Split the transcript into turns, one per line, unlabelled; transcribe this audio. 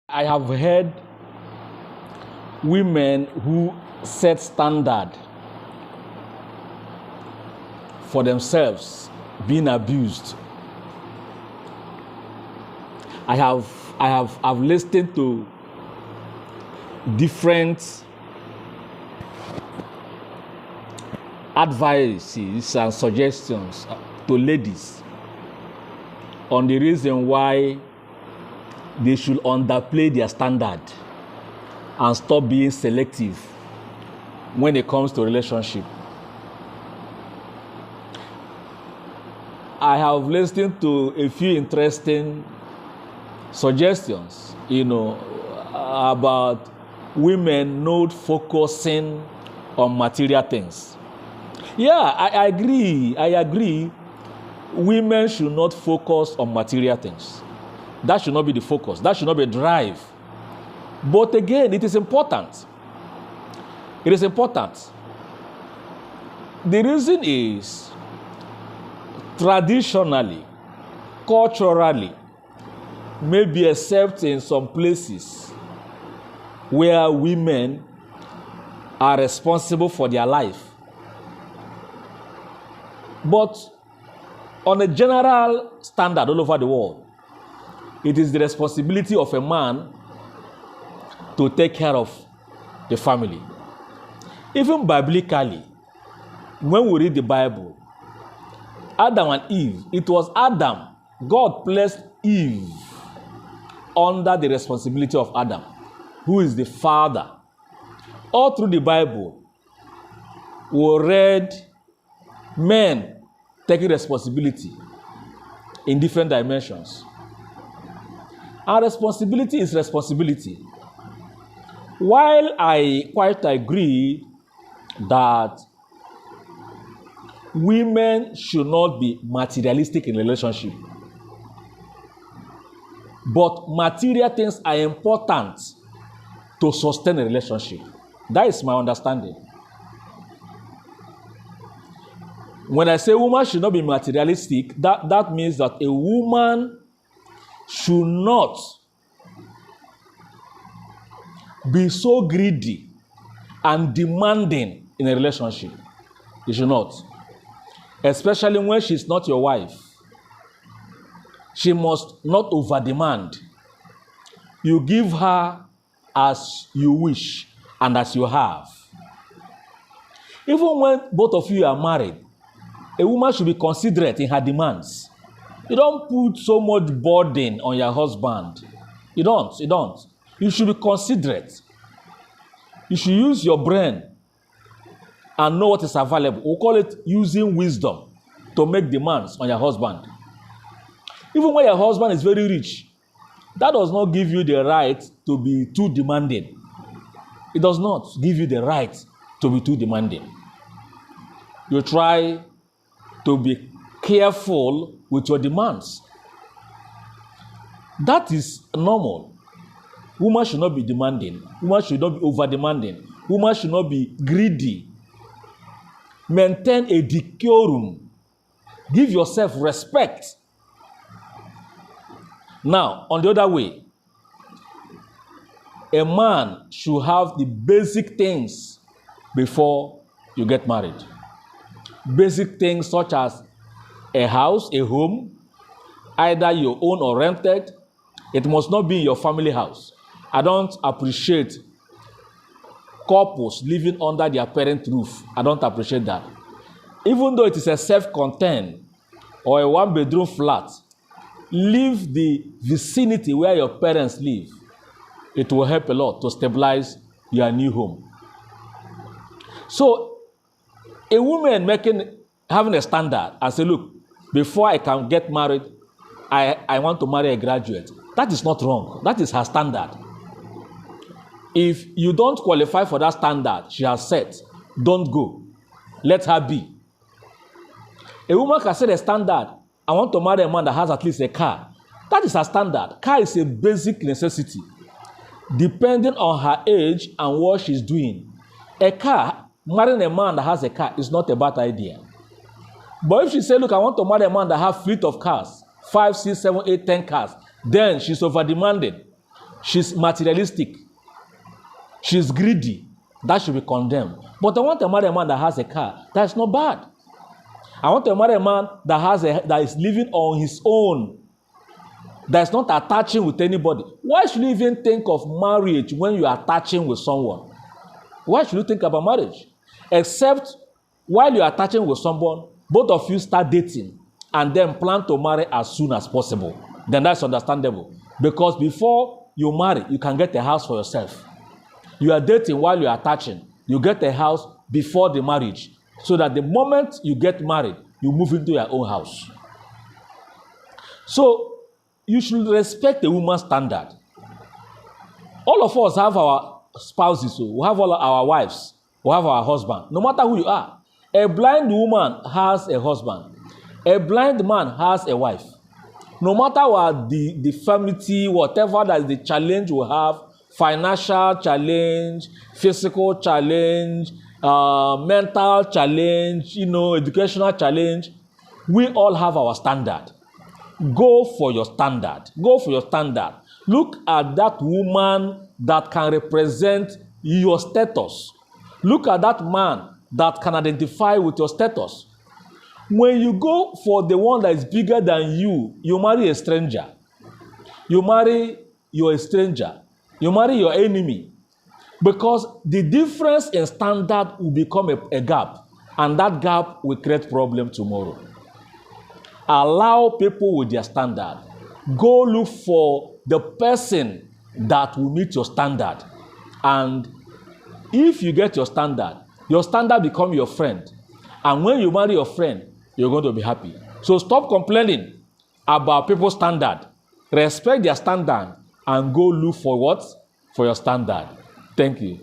I have heard women who set standard for themselves being abused. I've listened to different advices and suggestions to ladies on the reason why they should underplay their standard and stop being selective when it comes to relationship. I have listened to a few interesting suggestions, about women not focusing on material things. Yeah, I agree. Women should not focus on material things. That should not be the focus. That should not be a drive. But again, it is important. It is important. The reason is, traditionally, culturally, maybe except in some places where women are responsible for their life. But on a general standard all over the world, it is the responsibility of a man to take care of the family. Even biblically, when we read the Bible, Adam and Eve, it was Adam. God placed Eve under the responsibility of Adam, who is the father. All through the Bible, we read men taking responsibility in different dimensions. Our responsibility is responsibility. While I quite agree that women should not be materialistic in relationship, but material things are important to sustain a relationship. That is my understanding. When I say woman should not be materialistic, that means that a woman should not be so greedy and demanding in a relationship. You should not. Especially when she's not your wife. She must not over-demand. You give her as you wish and as you have. Even when both of you are married, a woman should be considerate in her demands. You don't put so much burden on your husband. You don't. You should be considerate. You should use your brain and know what is available. We'll call it using wisdom to make demands on your husband. Even when your husband is very rich, that does not give you the right to be too demanding. It does not give you the right to be too demanding. You try to be careful with your demands. That is normal. Women should not be demanding. Women should not be over-demanding. Women should not be greedy. Maintain a decorum. Give yourself respect. Now, on the other way, a man should have the basic things before you get married. Basic things such as a house, a home, either your own or rented. It must not be in your family house. I don't appreciate couples living under their parent roof. I don't appreciate that. Even though it is a self-contained or a one-bedroom flat, leave the vicinity where your parents live. It will help a lot to stabilize your new home. So, a woman having a standard and say, look, before I can get married, I want to marry a graduate. That is not wrong. That is her standard. If you don't qualify for that standard she has set, don't go. Let her be. A woman can set a standard. I want to marry a man that has at least a car. That is her standard. Car is a basic necessity. Depending on her age and what she's doing. Marrying a man that has a car is not a bad idea. But if she say, look, I want to marry a man that has fleet of cars, 5, 6, 7, 8, 10 cars, then she's over demanding. she's materialistic, she's greedy, that should be condemned. But I want to marry a man that has a car. That's not bad. I want to marry a man that is living on his own, that's not attaching with anybody. Why should you even think of marriage when you are attaching with someone? Why should you think about marriage? Except while you are attaching with someone, both of you start dating and then plan to marry as soon as possible. Then that's understandable. Because before you marry, you can get a house for yourself. You are dating while you are attaching. You get a house before the marriage. So that the moment you get married, you move into your own house. So, you should respect the woman's standard. All of us have our spouses, we have all our wives, we have our husband, no matter who you are. A blind woman has a husband. A blind man has a wife. No matter what the deformity, whatever that is the challenge we have, financial challenge, physical challenge, mental challenge, educational challenge, we all have our standard. Go for your standard. Go for your standard. Look at that woman that can represent your status. Look at that man that can identify with your status. When you go for the one that is bigger than you, you marry a stranger. You marry your stranger. You marry your enemy. Because the difference in standard will become a gap. And that gap will create problem tomorrow. Allow people with their standard. Go look for the person that will meet your standard. And if you get your standard become your friend. And when you marry your friend, you're going to be happy. So stop complaining about people's standard. Respect their standard and go look for what? For your standard. Thank you.